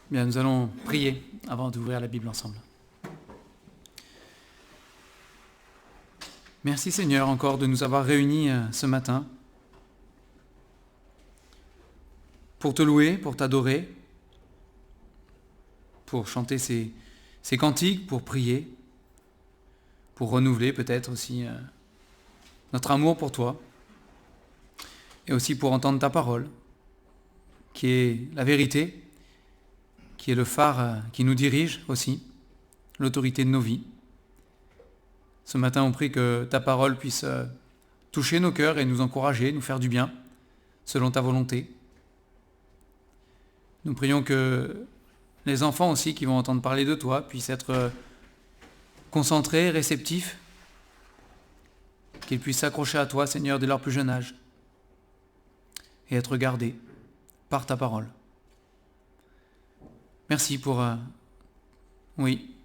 Bien, nous allons prier avant d'ouvrir la Bible ensemble. Merci Seigneur encore de nous avoir réunis ce matin pour te louer, pour t'adorer, pour chanter ces cantiques, pour prier, pour renouveler peut-être aussi notre amour pour toi et aussi pour entendre ta parole qui est la vérité, qui est le phare qui nous dirige aussi, l'autorité de nos vies. Ce matin, on prie que ta parole puisse toucher nos cœurs et nous encourager, nous faire du bien, selon ta volonté. Nous prions que les enfants aussi qui vont entendre parler de toi puissent être concentrés, réceptifs, qu'ils puissent s'accrocher à toi, Seigneur, dès leur plus jeune âge, et être gardés par ta parole. Merci pour,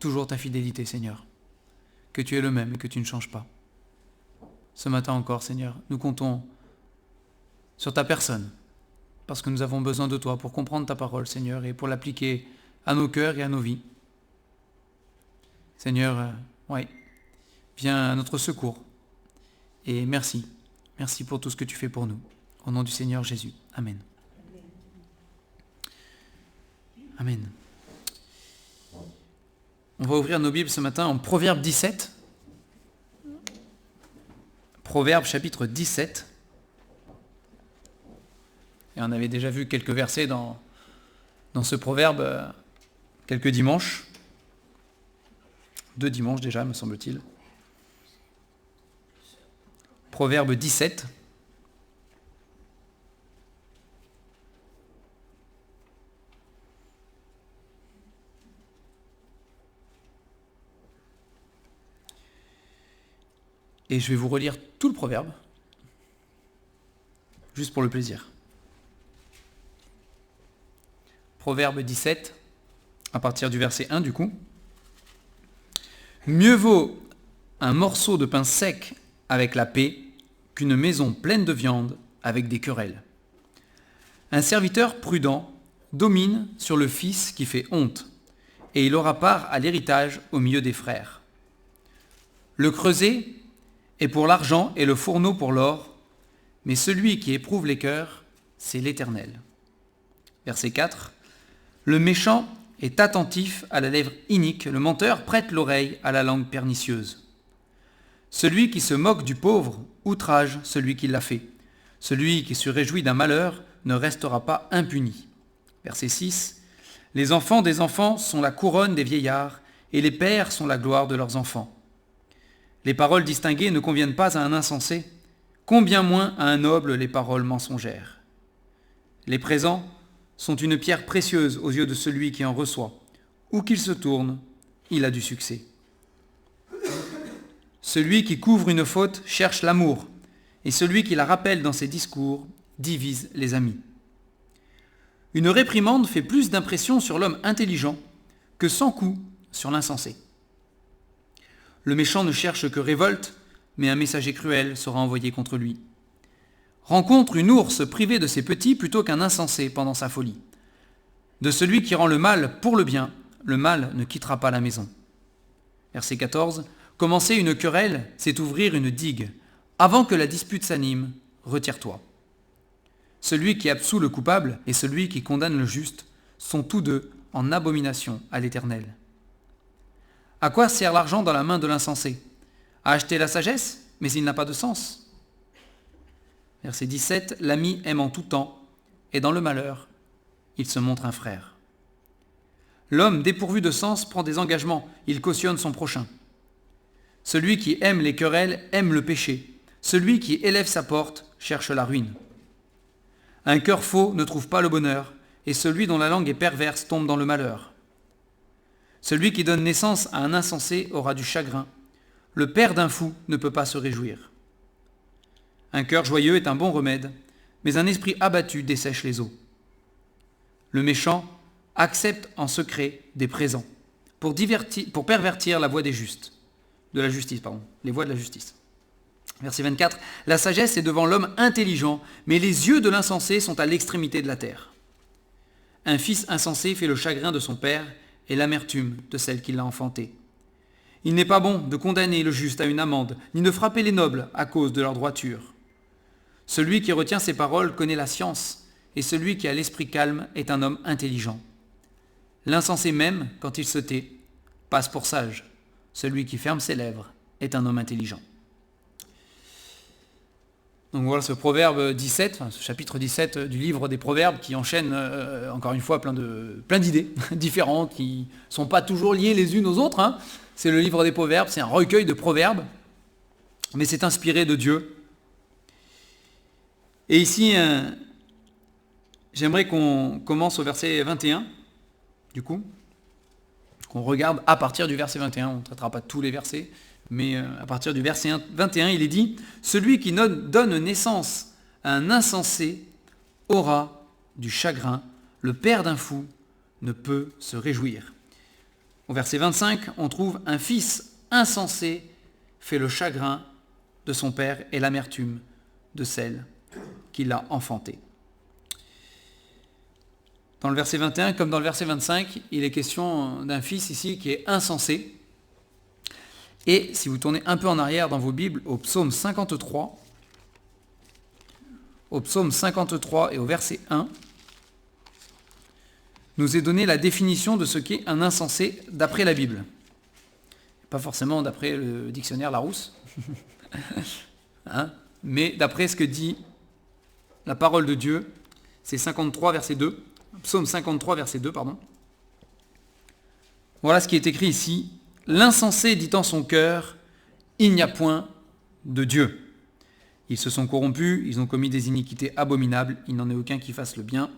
toujours ta fidélité, Seigneur, que tu es le même et que tu ne changes pas. Ce matin encore, Seigneur, nous comptons sur ta personne, parce que nous avons besoin de toi pour comprendre ta parole, Seigneur, et pour l'appliquer à nos cœurs et à nos vies. Seigneur, viens à notre secours, et merci. Merci pour tout ce que tu fais pour nous. Au nom du Seigneur Jésus. Amen. Amen. On va ouvrir nos Bibles ce matin en Proverbe 17. Proverbe chapitre 17. Et on avait déjà vu quelques versets dans ce proverbe quelques dimanches. 2 dimanches déjà, me semble-t-il. Proverbe 17. Et je vais vous relire tout le proverbe, juste pour le plaisir. Proverbe 17, à partir du verset 1 du coup. Mieux vaut un morceau de pain sec avec la paix qu'une maison pleine de viande avec des querelles. Un serviteur prudent domine sur le fils qui fait honte, et il aura part à l'héritage au milieu des frères. Le creuset est pour l'argent et le fourneau pour l'or, mais celui qui éprouve les cœurs, c'est l'Éternel. Verset 4. Le méchant est attentif à la lèvre inique, le menteur prête l'oreille à la langue pernicieuse. Celui qui se moque du pauvre outrage celui qui l'a fait. Celui qui se réjouit d'un malheur ne restera pas impuni. Verset 6. Les enfants des enfants sont la couronne des vieillards, et les pères sont la gloire de leurs enfants. Les paroles distinguées ne conviennent pas à un insensé, combien moins à un noble les paroles mensongères. Les présents sont une pierre précieuse aux yeux de celui qui en reçoit. Où qu'il se tourne, il a du succès. Celui qui couvre une faute cherche l'amour, et celui qui la rappelle dans ses discours divise les amis. Une réprimande fait plus d'impression sur l'homme intelligent que 100 coups sur l'insensé. Le méchant ne cherche que révolte, mais un messager cruel sera envoyé contre lui. Rencontre une ours privée de ses petits plutôt qu'un insensé pendant sa folie. De celui qui rend le mal pour le bien, le mal ne quittera pas la maison. Verset 14. Commencer une querelle, c'est ouvrir une digue. Avant que la dispute s'anime, retire-toi. Celui qui absout le coupable et celui qui condamne le juste sont tous deux en abomination à l'Éternel. À quoi sert l'argent dans la main de l'insensé? À acheter la sagesse, mais il n'a pas de sens. Verset 17. L'ami aime en tout temps, et dans le malheur, il se montre un frère. L'homme dépourvu de sens prend des engagements, il cautionne son prochain. Celui qui aime les querelles aime le péché. Celui qui élève sa porte cherche la ruine. Un cœur faux ne trouve pas le bonheur, et celui dont la langue est perverse tombe dans le malheur. Celui qui donne naissance à un insensé aura du chagrin. Le père d'un fou ne peut pas se réjouir. Un cœur joyeux est un bon remède, mais un esprit abattu dessèche les eaux. Le méchant accepte en secret des présents pour pervertir la voie des justes, les voies de la justice. Verset 24. La sagesse est devant l'homme intelligent, mais les yeux de l'insensé sont à l'extrémité de la terre. Un fils insensé fait le chagrin de son père et l'amertume de celle qui l'a enfanté. Il n'est pas bon de condamner le juste à une amende, ni de frapper les nobles à cause de leur droiture. Celui qui retient ses paroles connaît la science, et celui qui a l'esprit calme est un homme intelligent. L'insensé même, quand il se tait, passe pour sage. Celui qui ferme ses lèvres est un homme intelligent. Donc voilà ce proverbe 17, ce chapitre 17 du livre des proverbes qui enchaîne encore une fois plein d'idées différentes qui ne sont pas toujours liées les unes aux autres. Hein. C'est le livre des proverbes, c'est un recueil de proverbes, mais c'est inspiré de Dieu. Et ici, j'aimerais qu'on commence au verset 21, du coup, qu'on regarde à partir du verset 21, on ne traitera pas tous les versets, mais à partir du verset 21, il est dit « Celui qui donne naissance à un insensé aura du chagrin, le père d'un fou ne peut se réjouir. » Au verset 25, on trouve « Un fils insensé fait le chagrin de son père et l'amertume de celle qui l'a enfanté. » Dans le verset 21, comme dans le verset 25, il est question d'un fils ici qui est insensé. Et si vous tournez un peu en arrière dans vos Bibles, au psaume 53, et au verset 1, nous est donné la définition de ce qu'est un insensé d'après la Bible. Pas forcément d'après le dictionnaire Larousse, hein, mais d'après ce que dit la parole de Dieu, c'est 53 verset 2, psaume 53 verset 2, pardon. Voilà ce qui est écrit ici. L'insensé dit en son cœur, il n'y a point de Dieu. Ils se sont corrompus, ils ont commis des iniquités abominables, il n'en est aucun qui fasse le bien.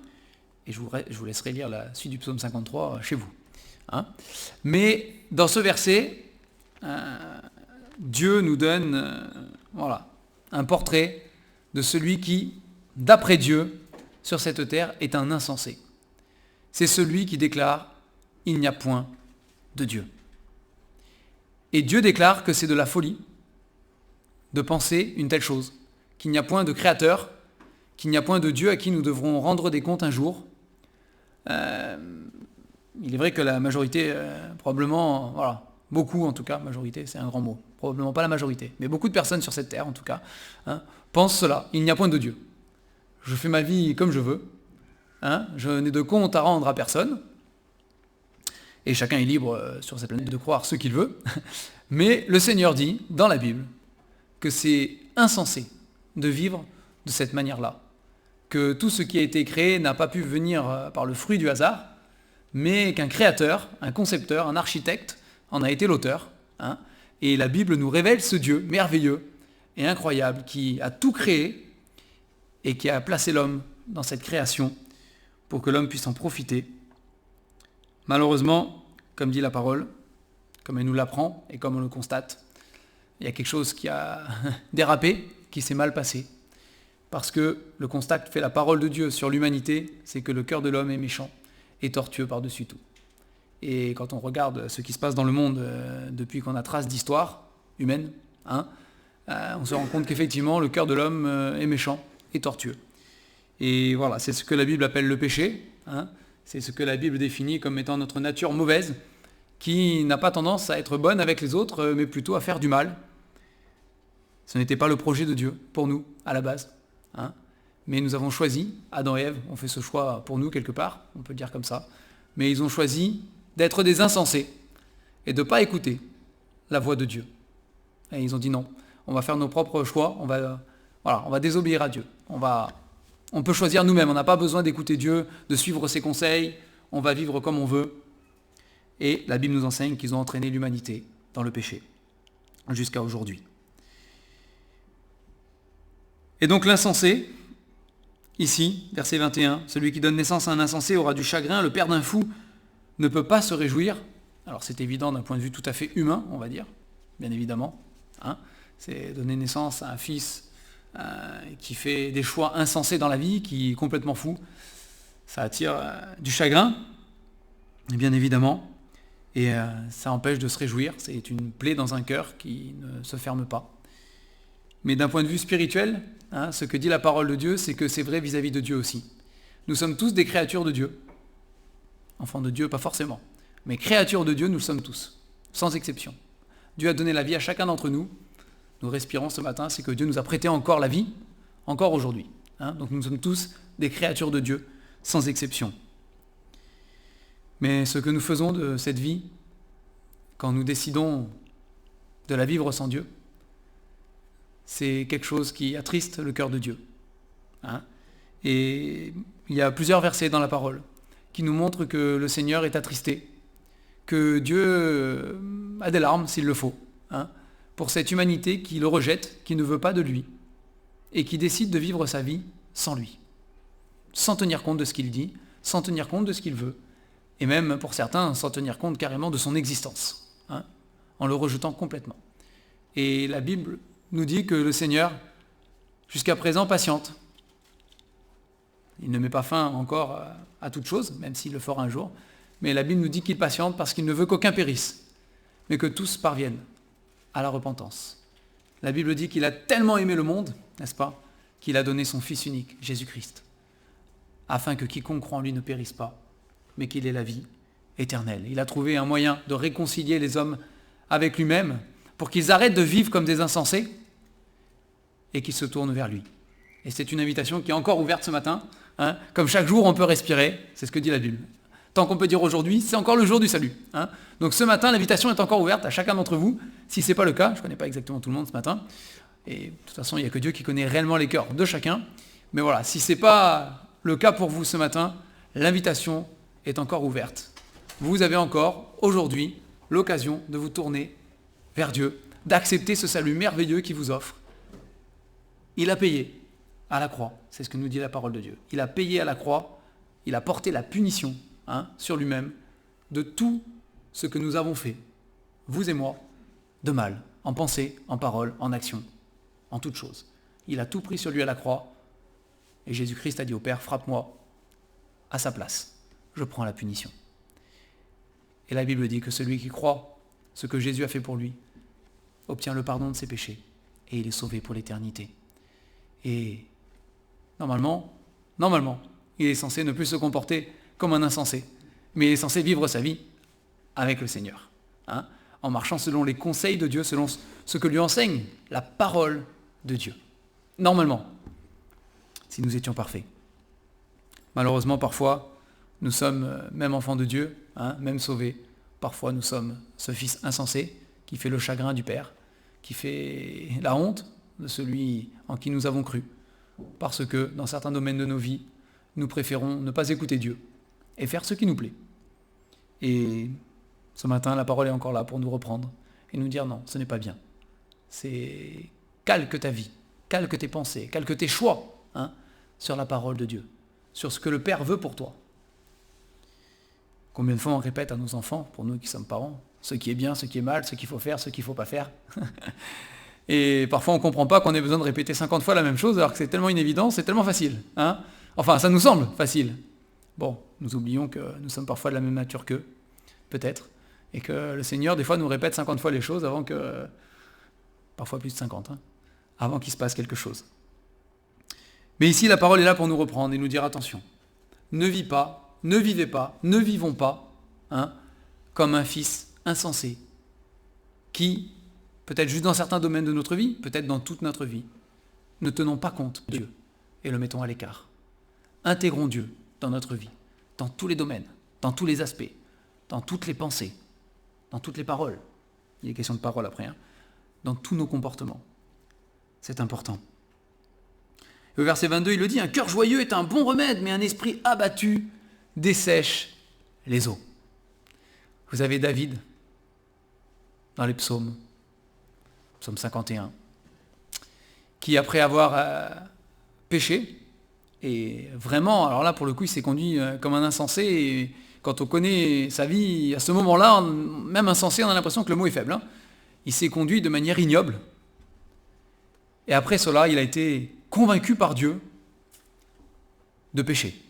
Et je vous laisserai lire la suite du psaume 53 chez vous. Hein. Mais dans ce verset, Dieu nous donne un portrait de celui qui, d'après Dieu, sur cette terre, est un insensé. C'est celui qui déclare « Il n'y a point de Dieu ». Et Dieu déclare que c'est de la folie de penser une telle chose, qu'il n'y a point de créateur, qu'il n'y a point de Dieu à qui nous devrons rendre des comptes un jour. Il est vrai que la majorité, probablement, beaucoup en tout cas, majorité c'est un grand mot, probablement pas la majorité, mais beaucoup de personnes sur cette terre en tout cas, hein, pensent cela, il n'y a point de Dieu. Je fais ma vie comme je veux, hein, je n'ai de compte à rendre à personne, et chacun est libre sur cette planète de croire ce qu'il veut, mais le Seigneur dit, dans la Bible, que c'est insensé de vivre de cette manière-là, que tout ce qui a été créé n'a pas pu venir par le fruit du hasard, mais qu'un créateur, un concepteur, un architecte en a été l'auteur, hein, et la Bible nous révèle ce Dieu merveilleux et incroyable qui a tout créé et qui a placé l'homme dans cette création pour que l'homme puisse en profiter. Malheureusement, comme dit la parole, comme elle nous l'apprend et comme on le constate, il y a quelque chose qui a dérapé, qui s'est mal passé. Parce que le constat que fait la parole de Dieu sur l'humanité, c'est que le cœur de l'homme est méchant et tortueux par-dessus tout. Et quand on regarde ce qui se passe dans le monde depuis qu'on a trace d'histoire humaine, hein, on se rend compte qu'effectivement le cœur de l'homme est méchant et tortueux. Et voilà, c'est ce que la Bible appelle le péché, hein, c'est ce que la Bible définit comme étant notre nature mauvaise, qui n'a pas tendance à être bonne avec les autres, mais plutôt à faire du mal. Ce n'était pas le projet de Dieu pour nous, à la base. Hein, mais nous avons choisi, Adam et Ève ont fait ce choix pour nous quelque part, on peut le dire comme ça, mais ils ont choisi d'être des insensés et de ne pas écouter la voix de Dieu. Et ils ont dit non, on va faire nos propres choix, on va désobéir à Dieu. On peut choisir nous-mêmes, on n'a pas besoin d'écouter Dieu, de suivre ses conseils, on va vivre comme on veut. Et la Bible nous enseigne qu'ils ont entraîné l'humanité dans le péché, jusqu'à aujourd'hui. Et donc l'insensé, ici, verset 21, celui qui donne naissance à un insensé aura du chagrin, le père d'un fou ne peut pas se réjouir. Alors c'est évident d'un point de vue tout à fait humain, on va dire, bien évidemment. Hein, c'est donner naissance à un fils qui fait des choix insensés dans la vie, qui est complètement fou. Ça attire du chagrin, bien évidemment, et ça empêche de se réjouir. C'est une plaie dans un cœur qui ne se ferme pas. Mais d'un point de vue spirituel, hein, ce que dit la parole de Dieu, c'est que c'est vrai vis-à-vis de Dieu aussi. Nous sommes tous des créatures de Dieu. Enfants de Dieu, pas forcément. Mais créatures de Dieu, nous le sommes tous, sans exception. Dieu a donné la vie à chacun d'entre nous. Nous respirons ce matin, c'est que Dieu nous a prêté encore la vie, encore aujourd'hui. Donc nous sommes tous des créatures de Dieu, sans exception. Mais ce que nous faisons de cette vie, quand nous décidons de la vivre sans Dieu, c'est quelque chose qui attriste le cœur de Dieu. Et il y a plusieurs versets dans la parole qui nous montrent que le Seigneur est attristé, que Dieu a des larmes s'il le faut, pour cette humanité qui le rejette, qui ne veut pas de lui, et qui décide de vivre sa vie sans lui, sans tenir compte de ce qu'il dit, sans tenir compte de ce qu'il veut, et même pour certains, sans tenir compte carrément de son existence, en le rejetant complètement. Et la Bible nous dit que le Seigneur, jusqu'à présent, patiente. Il ne met pas fin encore à toute chose, même s'il le fera un jour, mais la Bible nous dit qu'il patiente parce qu'il ne veut qu'aucun périsse, mais que tous parviennent à la repentance. La Bible dit qu'il a tellement aimé le monde, n'est-ce pas, qu'il a donné son Fils unique, Jésus-Christ, afin que quiconque croit en lui ne périsse pas, mais qu'il ait la vie éternelle. Il a trouvé un moyen de réconcilier les hommes avec lui-même, pour qu'ils arrêtent de vivre comme des insensés, et qu'ils se tournent vers lui. Et c'est une invitation qui est encore ouverte ce matin, comme chaque jour on peut respirer, c'est ce que dit la Bible. Tant qu'on peut dire aujourd'hui, c'est encore le jour du salut. Donc ce matin, l'invitation est encore ouverte à chacun d'entre vous. Si ce n'est pas le cas, je ne connais pas exactement tout le monde ce matin, et de toute façon, il n'y a que Dieu qui connaît réellement les cœurs de chacun. Mais voilà, si ce n'est pas le cas pour vous ce matin, l'invitation est encore ouverte. Vous avez encore, aujourd'hui, l'occasion de vous tourner vers Dieu, d'accepter ce salut merveilleux qu'il vous offre. Il a payé à la croix, c'est ce que nous dit la parole de Dieu. Il a payé à la croix, il a porté la punition sur lui-même de tout ce que nous avons fait, vous et moi, de mal, en pensée, en parole, en action, en toute chose. Il a tout pris sur lui à la croix, et Jésus-Christ a dit au Père, frappe-moi à sa place, je prends la punition. Et la Bible dit que celui qui croit ce que Jésus a fait pour lui obtient le pardon de ses péchés, et il est sauvé pour l'éternité. Et normalement, il est censé ne plus se comporter comme un insensé, mais il est censé vivre sa vie avec le Seigneur, en marchant selon les conseils de Dieu, selon ce que lui enseigne la parole de Dieu. Normalement, si nous étions parfaits. Malheureusement, parfois, nous sommes même enfants de Dieu, même sauvés. Parfois, nous sommes ce fils insensé qui fait le chagrin du Père, qui fait la honte de celui en qui nous avons cru, parce que dans certains domaines de nos vies, nous préférons ne pas écouter Dieu et faire ce qui nous plaît. Et ce matin, la parole est encore là pour nous reprendre et nous dire non, ce n'est pas bien. C'est calque ta vie, calque tes pensées, calque tes choix sur la parole de Dieu, sur ce que le Père veut pour toi. Combien de fois on répète à nos enfants, pour nous qui sommes parents, ce qui est bien, ce qui est mal, ce qu'il faut faire, ce qu'il ne faut pas faire. Et parfois on ne comprend pas qu'on ait besoin de répéter 50 fois la même chose alors que c'est tellement une évidence, c'est tellement facile. Enfin, ça nous semble facile. Bon, nous oublions que nous sommes parfois de la même nature qu'eux, peut-être, et que le Seigneur, des fois, nous répète 50 fois les choses avant que... Parfois plus de 50, avant qu'il se passe quelque chose. Mais ici, la parole est là pour nous reprendre et nous dire attention. Ne vivez pas, ne vivons pas, comme un fils insensé, qui, peut-être juste dans certains domaines de notre vie, peut-être dans toute notre vie, ne tenons pas compte de Dieu et le mettons à l'écart. Intégrons Dieu dans notre vie, dans tous les domaines, dans tous les aspects, dans toutes les pensées, dans toutes les paroles. Il est question de paroles après, dans tous nos comportements. C'est important. Et au verset 22, il le dit, un cœur joyeux est un bon remède, mais un esprit abattu dessèche les eaux. Vous avez David dans les psaumes, psaume 51, qui après avoir péché, et vraiment, alors là pour le coup il s'est conduit comme un insensé, et quand on connaît sa vie, à ce moment-là, même insensé, on a l'impression que le mot est faible. Il s'est conduit de manière ignoble, et après cela, il a été convaincu par Dieu de pécher.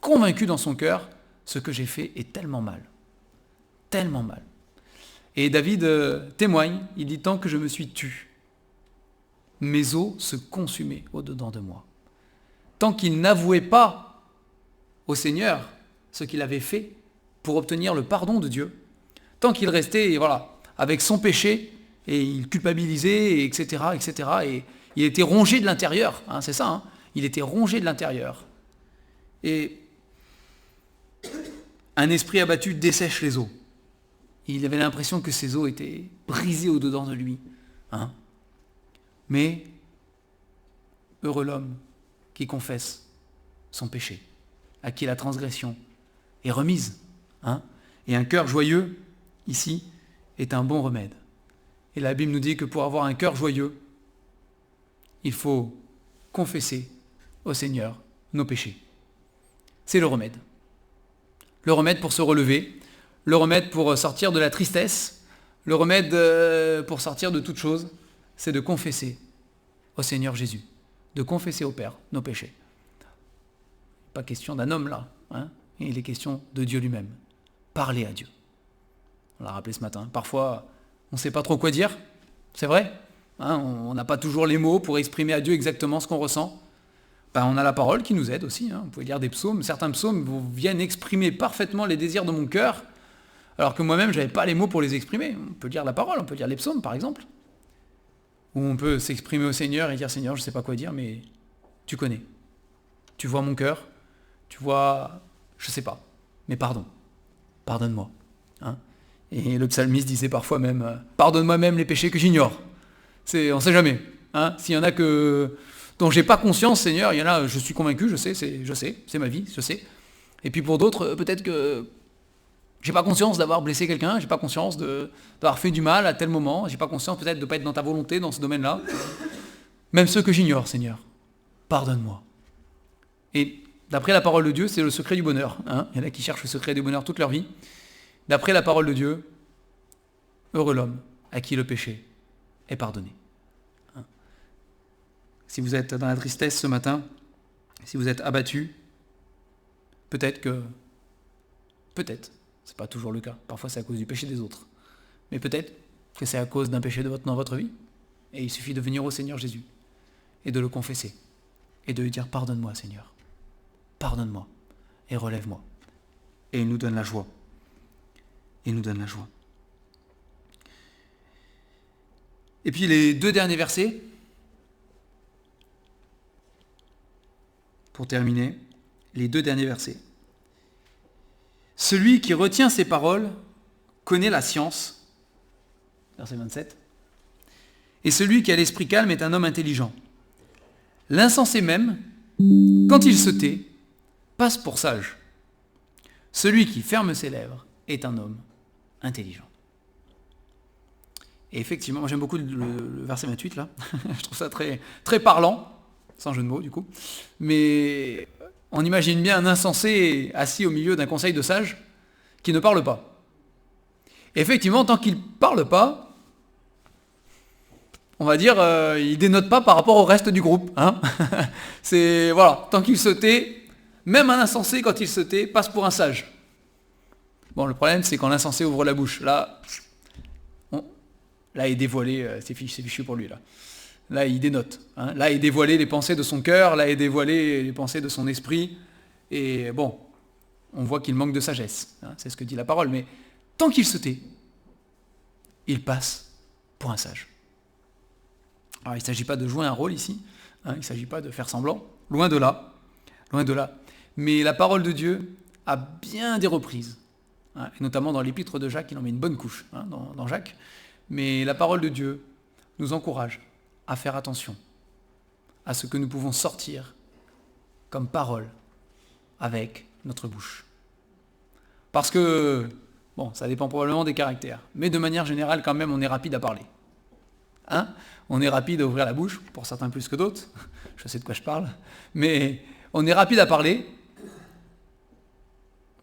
Convaincu dans son cœur, ce que j'ai fait est tellement mal. Tellement mal. Et David témoigne, il dit, tant que je me suis tu, mes os se consumaient au-dedans de moi. Tant qu'il n'avouait pas au Seigneur ce qu'il avait fait pour obtenir le pardon de Dieu, tant qu'il restait avec son péché, et il culpabilisait, etc., etc., et il était rongé de l'intérieur, c'est ça, il était rongé de l'intérieur. Et un esprit abattu dessèche les os. Il avait l'impression que ses os étaient brisés au-dedans de lui. Mais heureux l'homme qui confesse son péché, à qui la transgression est remise. Et un cœur joyeux, ici, est un bon remède. Et la Bible nous dit que pour avoir un cœur joyeux, il faut confesser au Seigneur nos péchés. C'est le remède. Le remède pour se relever, le remède pour sortir de la tristesse, le remède pour sortir de toute chose, c'est de confesser au Seigneur Jésus, de confesser au Père nos péchés. Pas question d'un homme là, il est question de Dieu lui-même. Parler à Dieu. On l'a rappelé ce matin. Parfois, on ne sait pas trop quoi dire, c'est vrai. On n'a pas toujours les mots pour exprimer à Dieu exactement ce qu'on ressent. On a la parole qui nous aide aussi. Vous pouvez lire des psaumes. Certains psaumes viennent exprimer parfaitement les désirs de mon cœur, alors que moi-même, je n'avais pas les mots pour les exprimer. On peut lire la parole, on peut lire les psaumes, par exemple. Ou on peut s'exprimer au Seigneur et dire, Seigneur, je ne sais pas quoi dire, mais tu connais. Tu vois mon cœur, tu vois, je ne sais pas, mais pardon. Pardonne-moi. Et le psalmiste disait parfois même, pardonne-moi même les péchés que j'ignore. On ne sait jamais. S'il y en a dont j'ai pas conscience, Seigneur, il y en a, je suis convaincu, je sais, c'est ma vie, je sais. Et puis pour d'autres, peut-être que j'ai pas conscience d'avoir blessé quelqu'un, j'ai pas conscience d'avoir fait du mal à tel moment, j'ai pas conscience peut-être de ne pas être dans ta volonté dans ce domaine-là. Même ceux que j'ignore, Seigneur, pardonne-moi. Et d'après la parole de Dieu, c'est le secret du bonheur. Il y en a qui cherchent le secret du bonheur toute leur vie. D'après la parole de Dieu, heureux l'homme à qui le péché est pardonné. Si vous êtes dans la tristesse ce matin, si vous êtes abattu, peut-être, c'est pas toujours le cas, parfois c'est à cause du péché des autres, mais peut-être que c'est à cause d'un péché dans votre vie, et il suffit de venir au Seigneur Jésus, et de le confesser, et de lui dire pardonne-moi Seigneur, pardonne-moi, et relève-moi. Et il nous donne la joie. Il nous donne la joie. Et puis les 2 derniers versets, pour terminer, les 2 derniers versets. Celui qui retient ses paroles connaît la science, verset 27, et celui qui a l'esprit calme est un homme intelligent. L'insensé même, quand il se tait, passe pour sage. Celui qui ferme ses lèvres est un homme intelligent. Et effectivement, moi j'aime beaucoup le verset 28 là, je trouve ça très, très parlant, sans jeu de mots du coup, mais on imagine bien un insensé assis au milieu d'un conseil de sages qui ne parle pas. Et effectivement, tant qu'il ne parle pas, on va dire, il dénote pas par rapport au reste du groupe. C'est, voilà, tant qu'il se tait, même un insensé, quand il se tait, passe pour un sage. Bon, le problème, c'est quand l'insensé ouvre la bouche. Là, il est dévoilé, c'est fichu pour lui, là. Là, il dénote. Là, il est dévoilé les pensées de son cœur, là, il est dévoilé les pensées de son esprit. Et bon, on voit qu'il manque de sagesse. C'est ce que dit la parole. Mais tant qu'il se tait, il passe pour un sage. Alors, il ne s'agit pas de jouer un rôle ici. Il ne s'agit pas de faire semblant. Loin de là. Loin de là. Mais la parole de Dieu a bien des reprises. Et notamment dans l'épître de Jacques, il en met une bonne couche dans Jacques. Mais la parole de Dieu nous encourage à faire attention à ce que nous pouvons sortir comme parole avec notre bouche. Parce que, bon, ça dépend probablement des caractères, mais de manière générale, quand même, on est rapide à parler. On est rapide à ouvrir la bouche, pour certains plus que d'autres, je sais de quoi je parle, mais on est rapide à parler.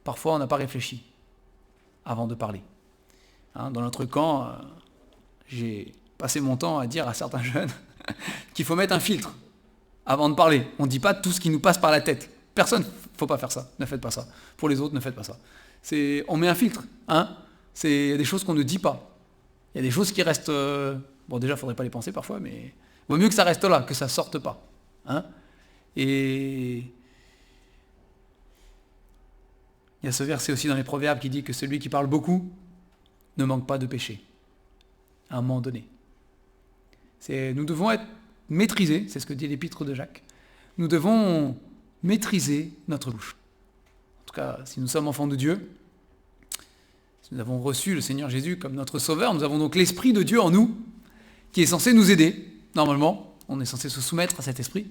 Parfois, on n'a pas réfléchi avant de parler. Dans notre camp, j'ai passé mon temps à dire à certains jeunes qu'il faut mettre un filtre avant de parler. On ne dit pas tout ce qui nous passe par la tête. Personne, il ne faut pas faire ça. Ne faites pas ça. Pour les autres, ne faites pas ça. On met un filtre. Il y a des choses qu'on ne dit pas. Il y a des choses qui restent... Bon, déjà, il ne faudrait pas les penser parfois, mais il vaut mieux que ça reste là, que ça ne sorte pas. Et Il y a ce verset aussi dans les Proverbes qui dit que celui qui parle beaucoup ne manque pas de péché, à un moment donné. Nous devons être maîtrisés, c'est ce que dit l'épître de Jacques, nous devons maîtriser notre bouche. En tout cas, si nous sommes enfants de Dieu, si nous avons reçu le Seigneur Jésus comme notre Sauveur, nous avons donc l'Esprit de Dieu en nous, qui est censé nous aider. Normalement, on est censé se soumettre à cet Esprit,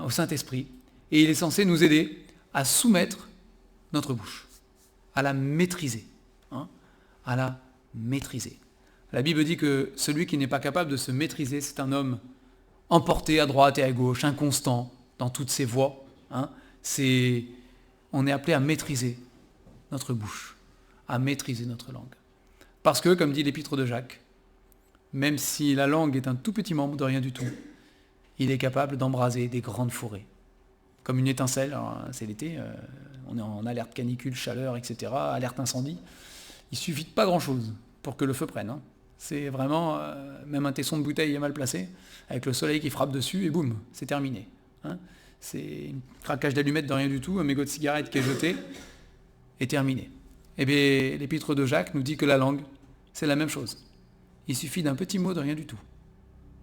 au Saint-Esprit, et il est censé nous aider à soumettre notre bouche, à la maîtriser, à la maîtriser. La Bible dit que celui qui n'est pas capable de se maîtriser, c'est un homme emporté à droite et à gauche, inconstant dans toutes ses voies. On est appelé à maîtriser notre bouche, à maîtriser notre langue. Parce que, comme dit l'épître de Jacques, même si la langue est un tout petit membre de rien du tout, il est capable d'embraser des grandes forêts. Comme une étincelle, c'est l'été, on est en alerte canicule, chaleur, etc., alerte incendie. Il suffit de pas grand-chose pour que le feu prenne. C'est vraiment, même un tesson de bouteille est mal placé, avec le soleil qui frappe dessus, et boum, c'est terminé. C'est un craquage d'allumettes de rien du tout, un mégot de cigarette qui est jeté, et terminé. Eh bien, l'épître de Jacques nous dit que la langue, c'est la même chose. Il suffit d'un petit mot de rien du tout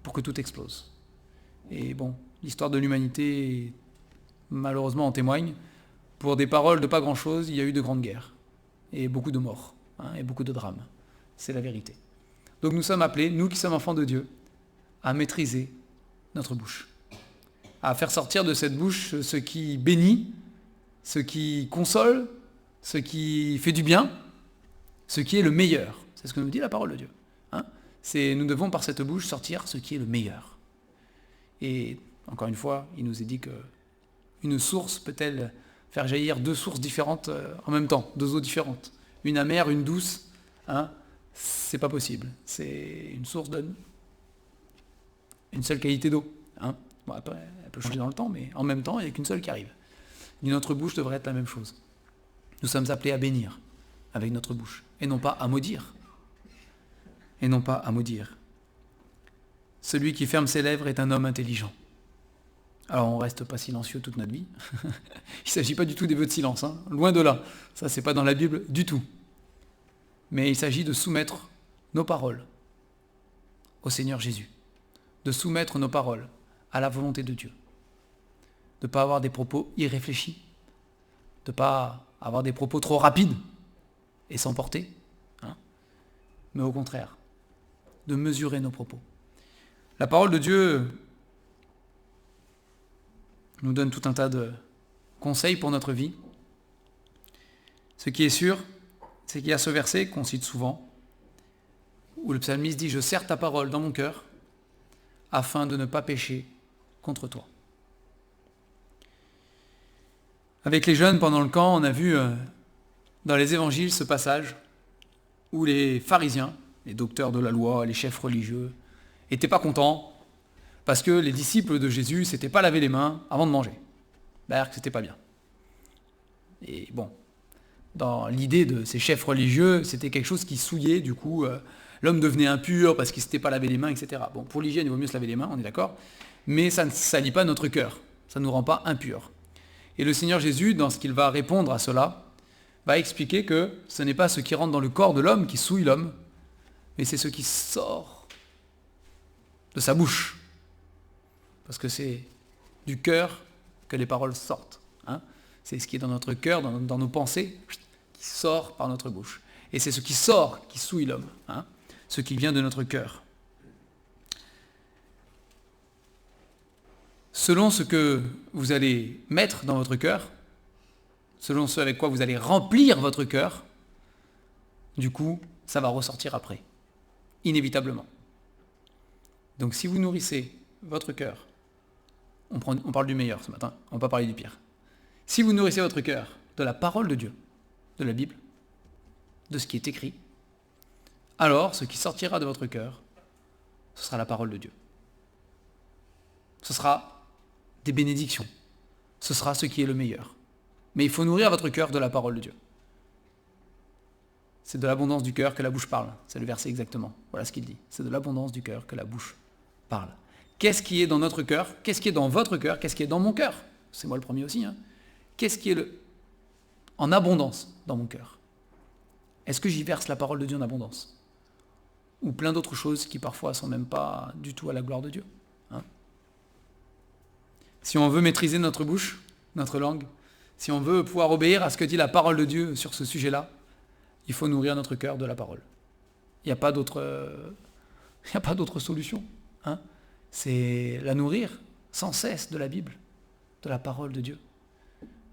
pour que tout explose. Et bon, l'histoire de l'humanité, malheureusement, en témoigne. Pour des paroles de pas grand-chose, il y a eu de grandes guerres, et beaucoup de morts, et beaucoup de drames. C'est la vérité. Donc nous sommes appelés, nous qui sommes enfants de Dieu, à maîtriser notre bouche, à faire sortir de cette bouche ce qui bénit, ce qui console, ce qui fait du bien, ce qui est le meilleur. C'est ce que nous dit la parole de Dieu. Nous devons par cette bouche sortir ce qui est le meilleur. Et encore une fois, il nous est dit qu'une source peut-elle faire jaillir deux sources différentes en même temps, deux eaux différentes. Une amère, une douce, c'est pas possible. Une source donne une seule qualité d'eau. Bon, après, elle peut changer dans le temps, mais en même temps, il n'y a qu'une seule qui arrive. Et notre bouche devrait être la même chose. Nous sommes appelés à bénir avec notre bouche, et non pas à maudire. Et non pas à maudire. Celui qui ferme ses lèvres est un homme intelligent. Alors on ne reste pas silencieux toute notre vie. Il ne s'agit pas du tout des vœux de silence, loin de là. Ça, c'est pas dans la Bible du tout. Mais il s'agit de soumettre nos paroles au Seigneur Jésus. De soumettre nos paroles à la volonté de Dieu. De ne pas avoir des propos irréfléchis. De ne pas avoir des propos trop rapides et sans portée. Mais au contraire, de mesurer nos propos. La parole de Dieu nous donne tout un tas de conseils pour notre vie. Ce qui est sûr, c'est qu'il y a ce verset qu'on cite souvent, où le psalmiste dit « Je serre ta parole dans mon cœur, afin de ne pas pécher contre toi ». Avec les jeunes, pendant le camp, on a vu dans les évangiles ce passage où les pharisiens, les docteurs de la loi, les chefs religieux, n'étaient pas contents parce que les disciples de Jésus ne s'étaient pas lavé les mains avant de manger. Que c'était pas bien. Et bon, dans l'idée de ces chefs religieux, c'était quelque chose qui souillait, du coup, l'homme devenait impur parce qu'il ne s'était pas lavé les mains, etc. Bon, pour l'hygiène, il vaut mieux se laver les mains, on est d'accord, mais ça ne salit pas notre cœur, ça ne nous rend pas impurs. Et le Seigneur Jésus, dans ce qu'il va répondre à cela, va expliquer que ce n'est pas ce qui rentre dans le corps de l'homme qui souille l'homme, mais c'est ce qui sort de sa bouche. Parce que c'est du cœur que les paroles sortent. C'est ce qui est dans notre cœur, dans nos pensées, qui sort par notre bouche. Et c'est ce qui sort qui souille l'homme, ce qui vient de notre cœur. Selon ce que vous allez mettre dans votre cœur, selon ce avec quoi vous allez remplir votre cœur, du coup, ça va ressortir après, inévitablement. Donc si vous nourrissez votre cœur, on parle du meilleur ce matin, on ne va pas parler du pire. Si vous nourrissez votre cœur de la parole de Dieu, de la Bible, de ce qui est écrit, alors ce qui sortira de votre cœur, ce sera la parole de Dieu. Ce sera des bénédictions. Ce sera ce qui est le meilleur. Mais il faut nourrir votre cœur de la parole de Dieu. C'est de l'abondance du cœur que la bouche parle. C'est le verset exactement. Voilà ce qu'il dit. C'est de l'abondance du cœur que la bouche parle. Qu'est-ce qui est dans notre cœur? Qu'est-ce qui est dans votre cœur? Qu'est-ce qui est dans mon cœur? C'est moi le premier aussi. Qu'est-ce qui est en abondance dans mon cœur? Est-ce que j'y verse la parole de Dieu en abondance? Ou plein d'autres choses qui parfois sont même pas du tout à la gloire de Dieu, hein? Si on veut maîtriser notre bouche, notre langue, si on veut pouvoir obéir à ce que dit la parole de Dieu sur ce sujet-là, il faut nourrir notre cœur de la parole. Il n'y a pas d'autre solution, hein? C'est la nourrir sans cesse de la Bible, de la parole de Dieu.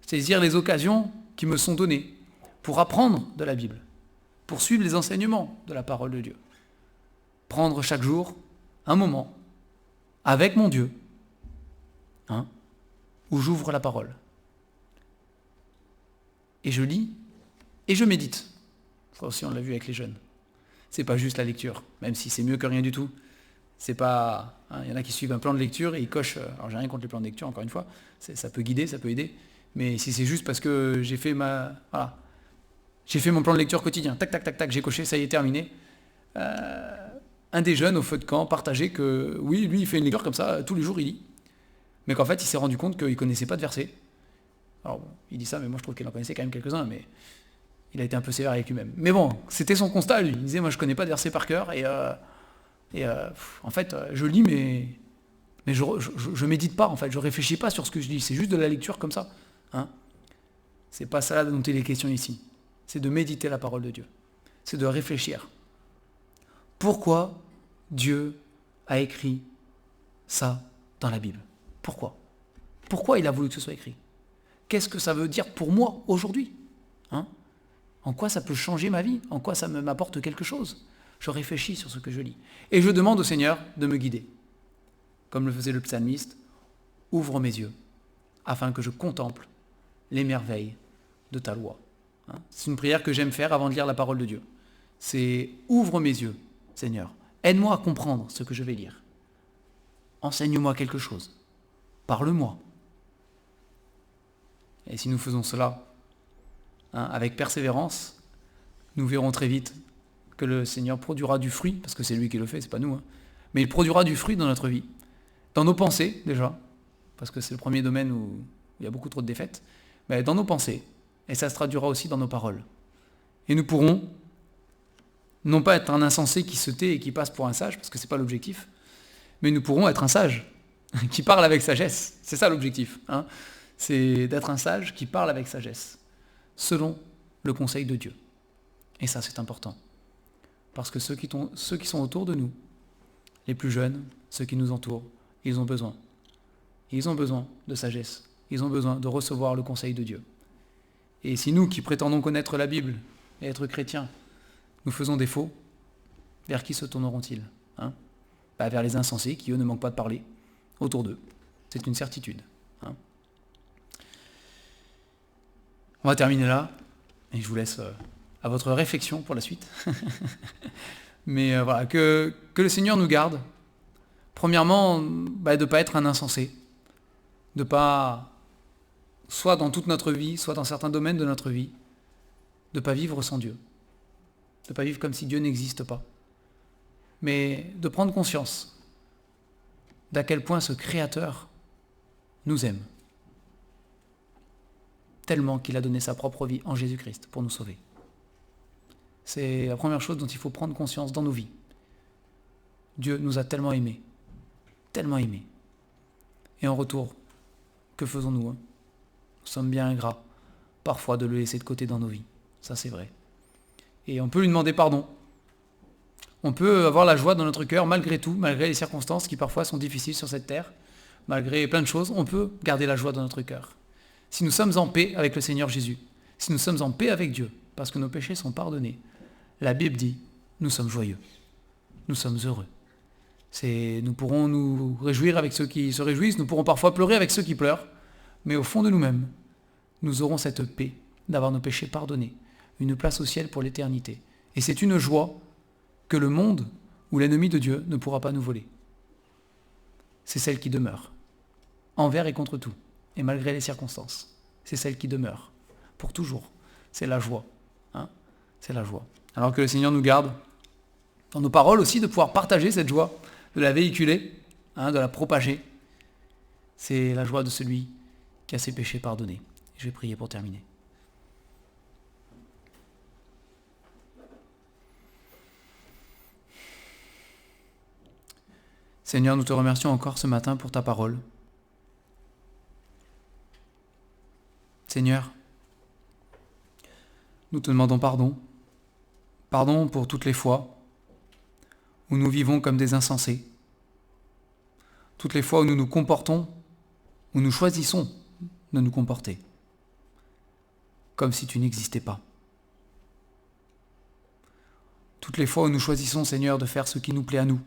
Saisir les occasions qui me sont données pour apprendre de la Bible, pour suivre les enseignements de la parole de Dieu. Prendre chaque jour un moment avec mon Dieu, hein, où j'ouvre la parole. Et je lis et je médite. Ça aussi, on l'a vu avec les jeunes. C'est pas juste la lecture, même si c'est mieux que rien du tout. C'est pas, hein, y en a qui suivent un plan de lecture et ils cochent. Alors j'ai rien contre les plans de lecture, encore une fois, ça peut guider, ça peut aider. Mais si c'est juste parce que j'ai fait mon plan de lecture quotidien, tac, tac, tac, tac, j'ai coché, ça y est, terminé. Un des jeunes au feu de camp partageait que, oui, lui, il fait une lecture comme ça, tous les jours, il lit. Mais qu'en fait, il s'est rendu compte qu'il ne connaissait pas de versets. Alors bon, il dit ça, mais moi je trouve qu'il en connaissait quand même quelques-uns, mais il a été un peu sévère avec lui-même. Mais bon, c'était son constat, lui. Il disait, moi je ne connais pas de versets par cœur, en fait, je lis, mais je médite pas, en fait, je réfléchis pas sur ce que je lis, c'est juste de la lecture comme ça. Hein, c'est pas ça dont il est question ici. C'est de méditer la parole de Dieu. C'est de réfléchir. Pourquoi Dieu a écrit ça dans la Bible? Pourquoi? Pourquoi il a voulu que ce soit écrit? Qu'est-ce que ça veut dire pour moi aujourd'hui? Hein? En quoi ça peut changer ma vie? En quoi ça m'apporte quelque chose? Je réfléchis sur ce que je lis. Et je demande au Seigneur de me guider. Comme le faisait le psalmiste, ouvre mes yeux, afin que je contemple les merveilles de ta loi. Hein? C'est une prière que j'aime faire avant de lire la parole de Dieu. C'est ouvre mes yeux, Seigneur. Aide-moi à comprendre ce que je vais lire. Enseigne-moi quelque chose. Parle-moi. Et si nous faisons cela, hein, avec persévérance, nous verrons très vite que le Seigneur produira du fruit, parce que c'est lui qui le fait, c'est pas nous, hein, mais il produira du fruit dans notre vie, dans nos pensées déjà, parce que c'est le premier domaine où il y a beaucoup trop de défaites, mais dans nos pensées, et ça se traduira aussi dans nos paroles. Et nous pourrons non pas être un insensé qui se tait et qui passe pour un sage, parce que c'est pas l'objectif, mais nous pourrons être un sage qui parle avec sagesse. C'est ça l'objectif, hein. C'est d'être un sage qui parle avec sagesse, selon le conseil de Dieu. Et ça, c'est important. Parce que ceux qui sont autour de nous, les plus jeunes, ceux qui nous entourent, ils ont besoin. Ils ont besoin de sagesse. Ils ont besoin de recevoir le conseil de Dieu. Et si nous, qui prétendons connaître la Bible et être chrétiens, nous faisons défaut, vers qui se tourneront-ils, hein? Vers les insensés qui, eux, ne manquent pas de parler autour d'eux. C'est une certitude. Hein? On va terminer là, et je vous laisse à votre réflexion pour la suite. Mais voilà, que le Seigneur nous garde. Premièrement, de ne pas être un insensé. De ne pas, soit dans toute notre vie, soit dans certains domaines de notre vie, de ne pas vivre sans Dieu. De ne pas vivre comme si Dieu n'existe pas. Mais de prendre conscience d'à quel point ce Créateur nous aime. Tellement qu'il a donné sa propre vie en Jésus-Christ pour nous sauver. C'est la première chose dont il faut prendre conscience dans nos vies. Dieu nous a tellement aimés. Tellement aimés. Et en retour, que faisons-nous, hein? Nous sommes bien ingrats, parfois, de le laisser de côté dans nos vies. Ça, c'est vrai. Et on peut lui demander pardon. On peut avoir la joie dans notre cœur, malgré tout, malgré les circonstances qui parfois sont difficiles sur cette terre, malgré plein de choses, on peut garder la joie dans notre cœur. Si nous sommes en paix avec le Seigneur Jésus, si nous sommes en paix avec Dieu, parce que nos péchés sont pardonnés, la Bible dit, nous sommes joyeux, nous sommes heureux. Nous pourrons nous réjouir avec ceux qui se réjouissent, nous pourrons parfois pleurer avec ceux qui pleurent, mais au fond de nous-mêmes, nous aurons cette paix d'avoir nos péchés pardonnés, une place au ciel pour l'éternité. Et c'est une joie que le monde ou l'ennemi de Dieu ne pourra pas nous voler. C'est celle qui demeure, envers et contre tout, et malgré les circonstances. C'est celle qui demeure, pour toujours. C'est la joie. Hein, c'est la joie. Alors que le Seigneur nous garde, dans nos paroles aussi, de pouvoir partager cette joie, de la véhiculer, hein, de la propager. C'est la joie de celui qui a ses péchés pardonnés. Je vais prier pour terminer. Seigneur, nous te remercions encore ce matin pour ta parole. Seigneur, nous te demandons pardon. Pardon pour toutes les fois où nous vivons comme des insensés. Toutes les fois où nous nous comportons, où nous choisissons de nous comporter comme si tu n'existais pas. Toutes les fois où nous choisissons, Seigneur, de faire ce qui nous plaît à nous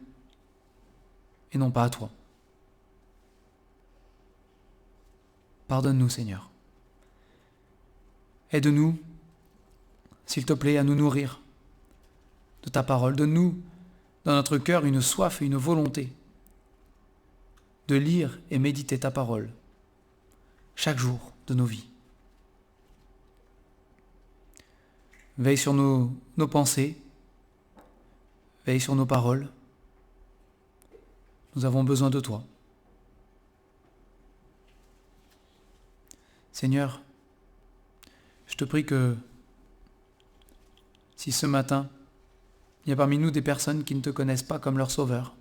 et non pas à toi. Pardonne-nous, Seigneur. Aide-nous, s'il te plaît, à nous nourrir de ta parole. Donne-nous dans notre cœur une soif et une volonté de lire et méditer ta parole chaque jour de nos vies. Veille sur nos pensées, veille sur nos paroles. Nous avons besoin de toi. Seigneur, je te prie que si ce matin, il y a parmi nous des personnes qui ne te connaissent pas comme leur sauveur,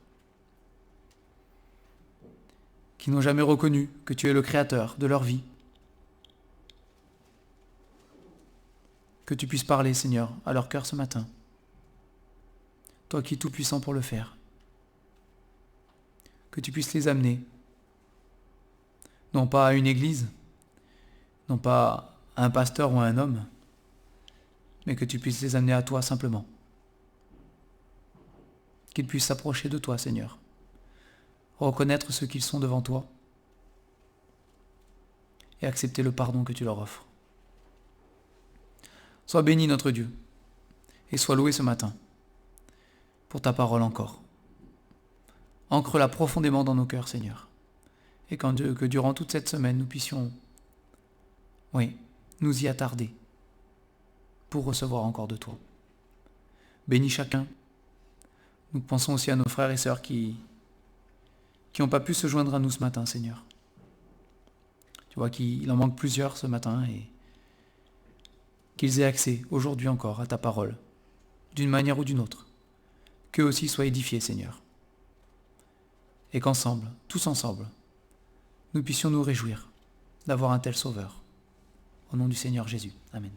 qui n'ont jamais reconnu que tu es le créateur de leur vie, que tu puisses parler, Seigneur, à leur cœur ce matin. Toi qui es tout puissant pour le faire. Que tu puisses les amener, non pas à une église, non pas à un pasteur ou à un homme, mais que tu puisses les amener à toi simplement. Qu'ils puissent s'approcher de toi, Seigneur, reconnaître ce qu'ils sont devant toi et accepter le pardon que tu leur offres. Sois béni notre Dieu et sois loué ce matin pour ta parole encore. Ancre-la profondément dans nos cœurs, Seigneur, et que durant toute cette semaine nous puissions, nous y attarder pour recevoir encore de toi. Bénis chacun. Nous pensons aussi à nos frères et sœurs qui n'ont pas pu se joindre à nous ce matin, Seigneur. Tu vois qu'il en manque plusieurs ce matin et qu'ils aient accès aujourd'hui encore à ta parole, d'une manière ou d'une autre. Qu'eux aussi soient édifiés, Seigneur. Et qu'ensemble, tous ensemble, nous puissions nous réjouir d'avoir un tel Sauveur. Au nom du Seigneur Jésus. Amen.